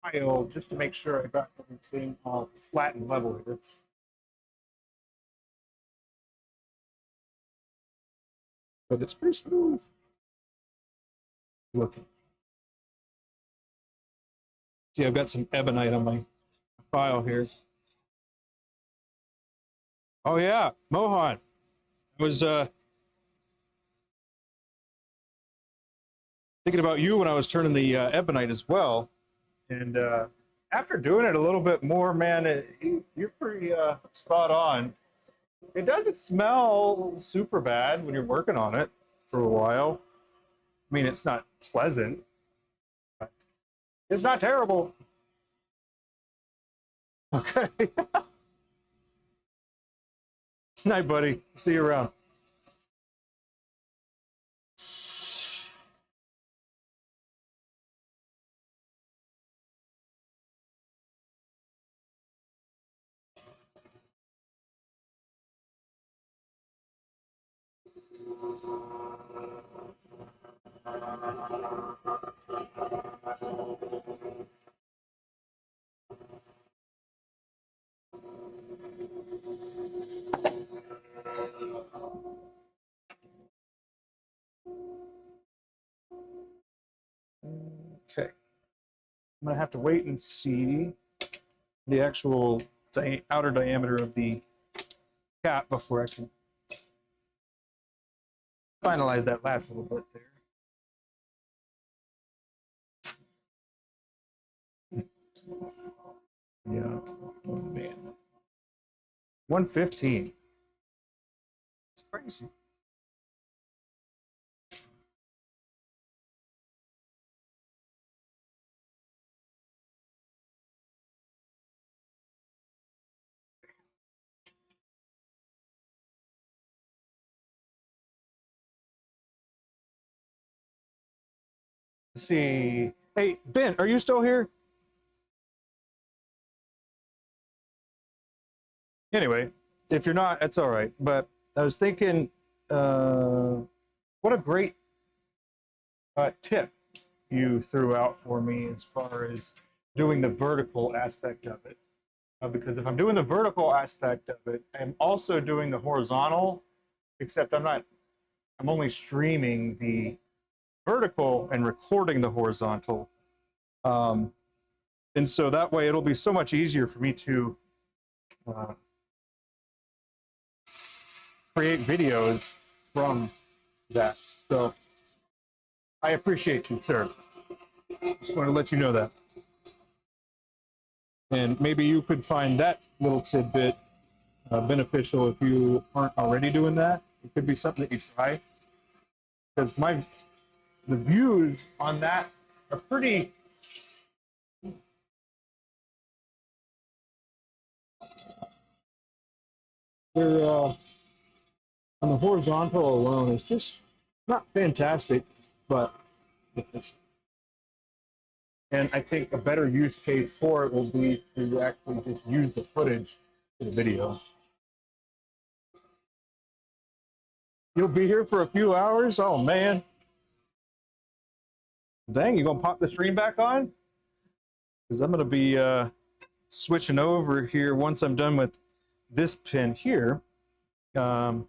file just to make sure I got everything all flat and level here. But it's pretty smooth looking. See, I've got some ebonite on my file here. Oh yeah, Mohan. I was thinking about you when I was turning the ebonite as well, and after doing it a little bit more, man, you're pretty spot on. It doesn't smell super bad when you're working on it for a while. I mean, it's not pleasant, but it's not terrible. Okay. Night, buddy. See you around. Okay. I'm gonna have to wait and see the actual outer diameter of the cap before I can finalize that last little bit there. Yeah. Oh man. 115. It's crazy. Let's see. Hey, Ben, are you still here? Anyway, if you're not, that's all right. But I was thinking, what a great tip you threw out for me as far as doing the vertical aspect of it. Because if I'm doing the vertical aspect of it, I'm also doing the horizontal, except I'm only streaming the vertical and recording the horizontal. And so that way it'll be so much easier for me to create videos from that. So I appreciate you, sir. Just want to let you know that. And maybe you could find that little tidbit beneficial if you aren't already doing that. It could be something that you try. Because the views on that are pretty. They're on the horizontal alone. It's just not fantastic, but and I think a better use case for it will be to actually just use the footage for the video. You'll be here for a few hours? Oh man. Dang, you gonna pop the stream back on? Because I'm gonna be switching over here once I'm done with this pin here. Yeah.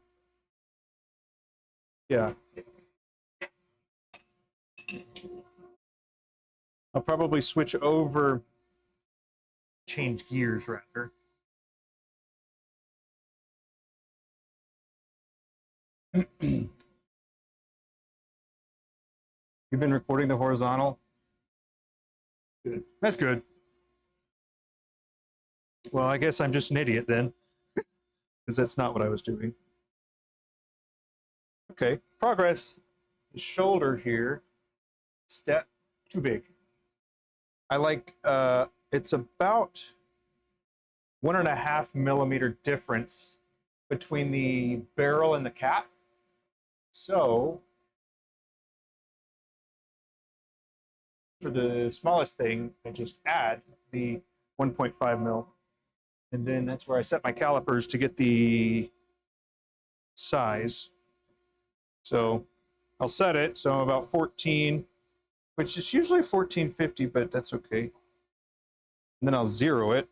I'll probably switch over, change gears rather. You've been recording the horizontal? Good. That's good. Well, I guess I'm just an idiot then, because that's not what I was doing. Okay, progress. The shoulder here, step too big. I like, it's about 1.5 millimeter difference between the barrel and the cap. So for the smallest thing, I just add the 1.5 mil. And then that's where I set my calipers to get the size. So I'll set it, so I'm about 14, which is usually 1450, but that's okay. And then I'll zero it,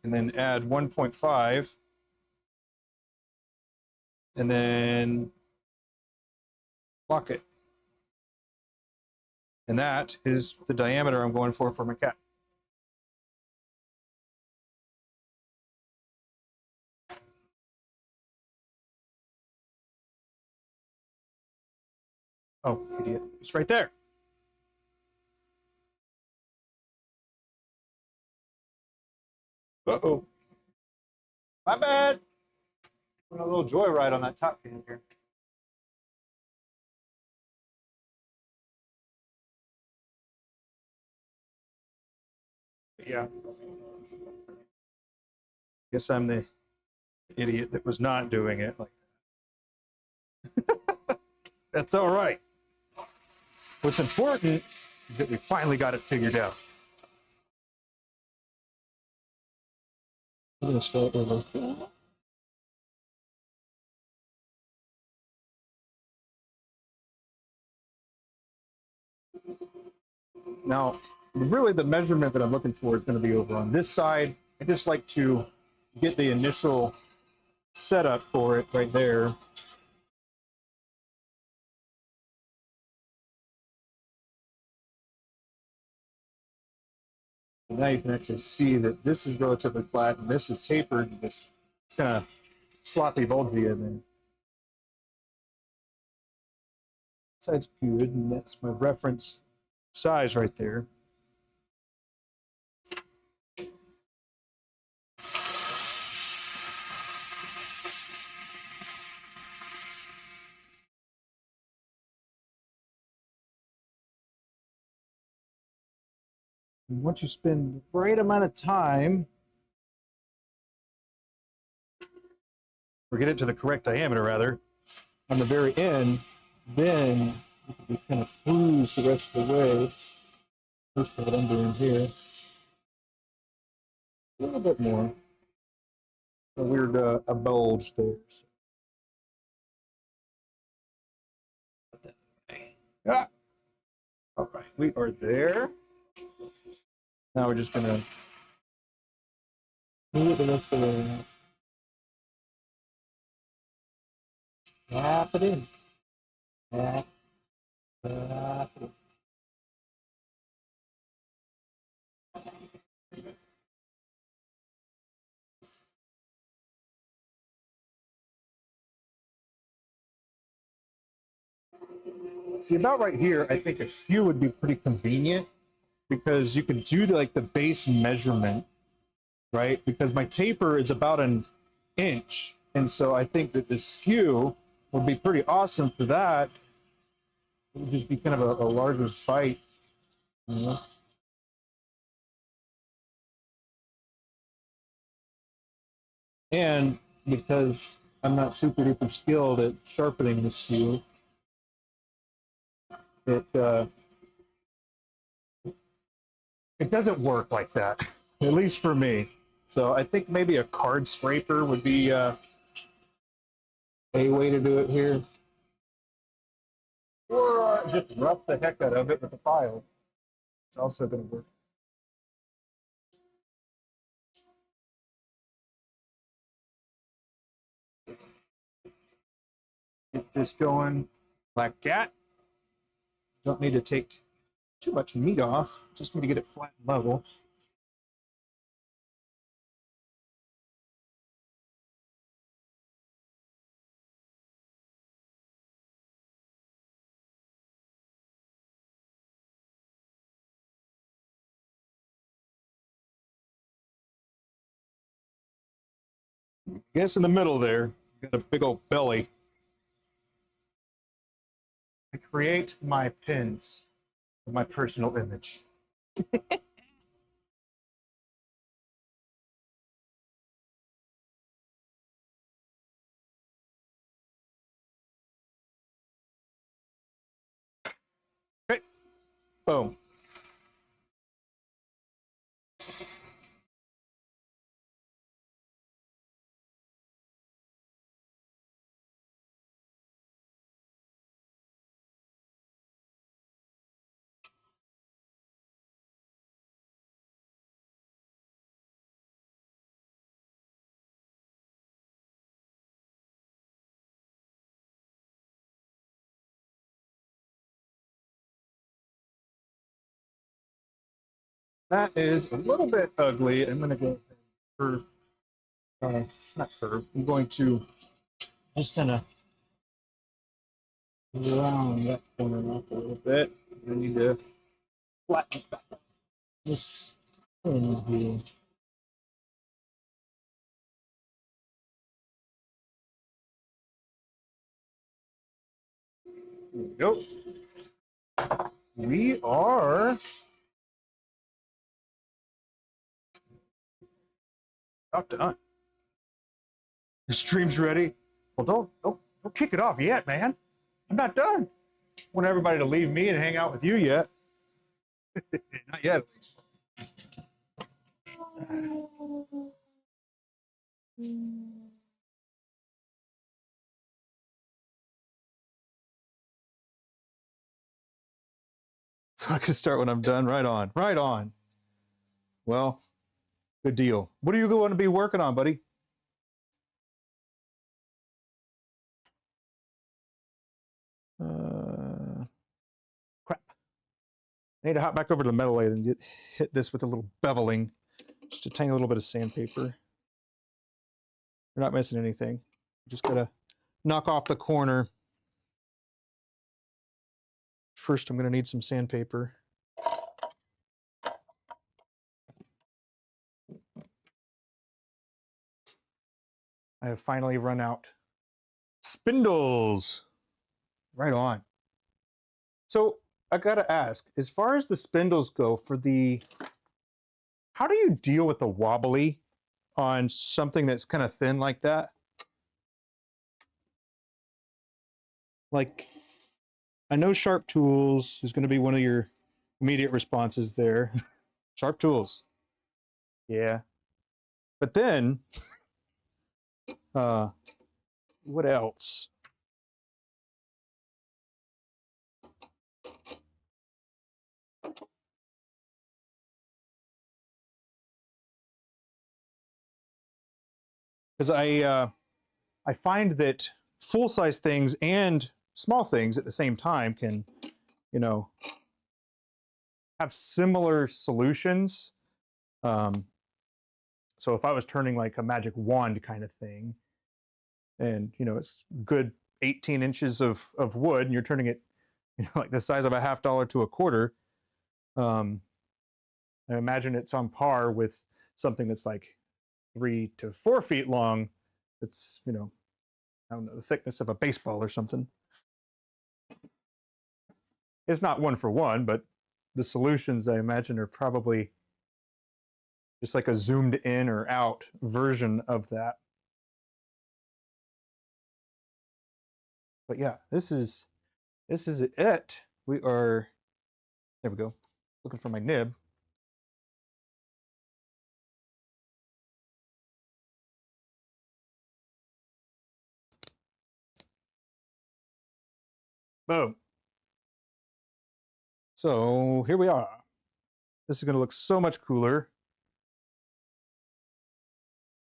and then add 1.5, and then lock it. And that is the diameter I'm going for my cap. Oh, idiot. It's right there. Uh-oh. My bad. Went a little joyride on that top can here. But yeah. Guess I'm the idiot that was not doing it like that. That's all right. What's important is that we finally got it figured out. I'm going to start over. Now, really the measurement that I'm looking for is going to be over on this side. I just like to get the initial setup for it right there. And now you can actually see that this is relatively flat and this is tapered. And it's kind of sloppy, bulgy, and then side's good, and that's my reference size right there. And once you spend the right amount of time, or get it to the correct diameter rather, on the very end, then you can kind of cruise the rest of the way. Most of what I'm doing here. A little bit more. A weird a bulge there. So. Put that away. Ah! All right, we are there. Now we're just gonna move it the rest of the way. Tap it in. Tap it in. See, about right here, I think a skew would be pretty convenient because you could do like the base measurement, right? Because my taper is about an inch, and so I think that the skew would be pretty awesome for that. It would just be kind of a larger bite, you know? And because I'm not super duper skilled at sharpening the skew, it doesn't work like that, at least for me. So I think maybe a card scraper would be a way to do it here. Or just rough the heck out of it with a file. It's also going to work. Get this going like that. Don't need to take too much meat off, just need to get it flat and level. I guess in the middle there, got a big old belly. I create my pins with my personal image. Okay, boom. That is a little bit ugly. I'm going to go curve, not curve. I'm going to just kind of round that corner up a little bit. I need to flatten it back up. This thing here. There we go. We are about done. The stream's ready. Well, don't kick it off yet, man. I'm not done. I want everybody to leave me and hang out with you yet. Not yet, at least. So I can start when I'm done. Right on. Right on. Well, good deal. What are you going to be working on, buddy? Crap. I need to hop back over to the metal lathe and hit this with a little beveling. Just a tiny little bit of sandpaper. You're not missing anything. Just gotta knock off the corner. First, I'm gonna need some sandpaper. I have finally run out. Spindles. Right on. So I gotta ask, as far as the spindles go, how do you deal with the wobbly on something that's kind of thin like that? Like, I know sharp tools is going to be one of your immediate responses there. Sharp tools. Yeah. But then, what else? Because I find that full size things and small things at the same time can, you know, have similar solutions. So if I was turning like a magic wand kind of thing, and you know it's good 18 inches of wood, and you're turning it, you know, like the size of a $50 to a quarter, I imagine it's on par with something that's like 3 to 4 feet long. That's, you know, I don't know, the thickness of a baseball or something. It's not one for one, but the solutions I imagine are probably just like a zoomed in or out version of that. But yeah, this is it. We are, there we go. Looking for my nib. Boom. So here we are. This is going to look so much cooler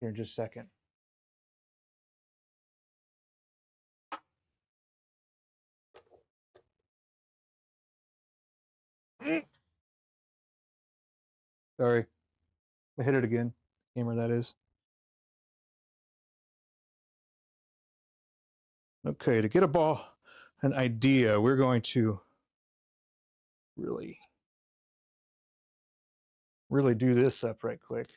here in just a second. Sorry. I hit it again. Camera, that is. Okay, to get an idea, we're going to really do this up right quick.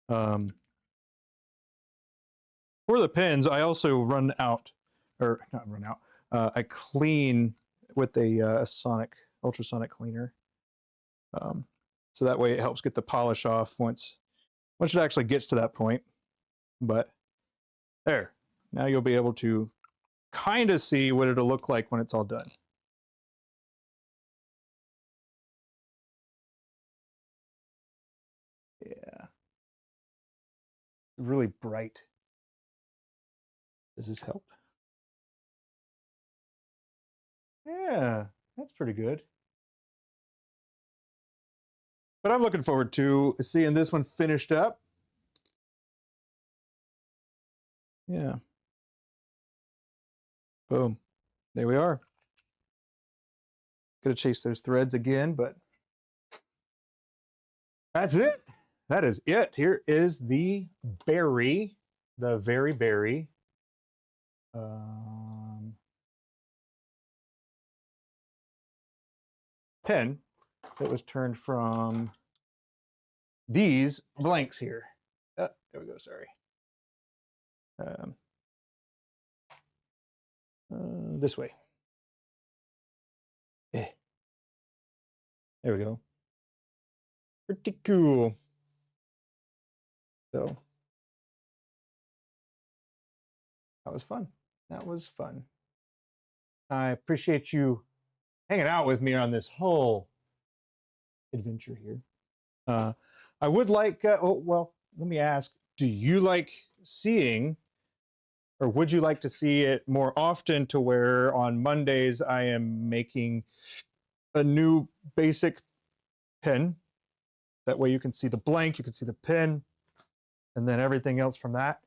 For the pins, I also run out, or not run out, I clean with a ultrasonic cleaner. So that way it helps get the polish off once it actually gets to that point. But there, now you'll be able to kind of see what it'll look like when it's all done. Yeah. Really bright. Does this help? Yeah, that's pretty good. But I'm looking forward to seeing this one finished up. Yeah. Boom. There we are. Could have chased those threads again, but that's it. That is it. Here is the berry, the very berry. Pen that was turned from these blanks here. Oh, there we go. Sorry. This way. There we go. Pretty cool. So that was fun. That was fun. I appreciate you hanging out with me on this whole adventure here. I would like, well, let me ask, do you like seeing, or would you like to see it more often to where on Mondays I am making a new basic pen? That way you can see the blank, you can see the pen, and then everything else from that.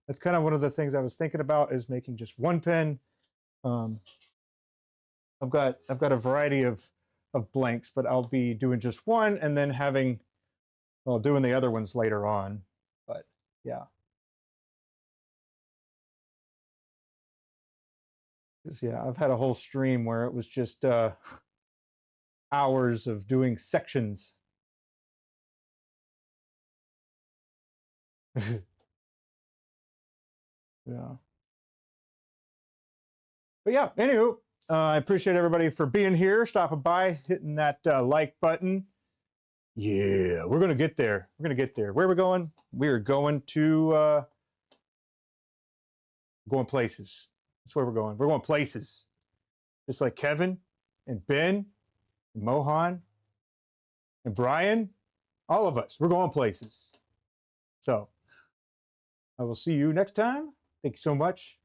That's kind of one of the things I was thinking about, is making just one pen. I've got a variety of blanks, but I'll be doing just one and then doing the other ones later on. But yeah. Yeah, I've had a whole stream where it was just hours of doing sections. Yeah. But yeah, anywho, I appreciate everybody for being here, stopping by, hitting that like button. Yeah, we're gonna get there. We're gonna get there. Where are we going? We are going to going places. That's where we're going. We're going places. Just like Kevin and Ben and Mohan and Brian, all of us, we're going places. So I will see you next time. Thank you so much.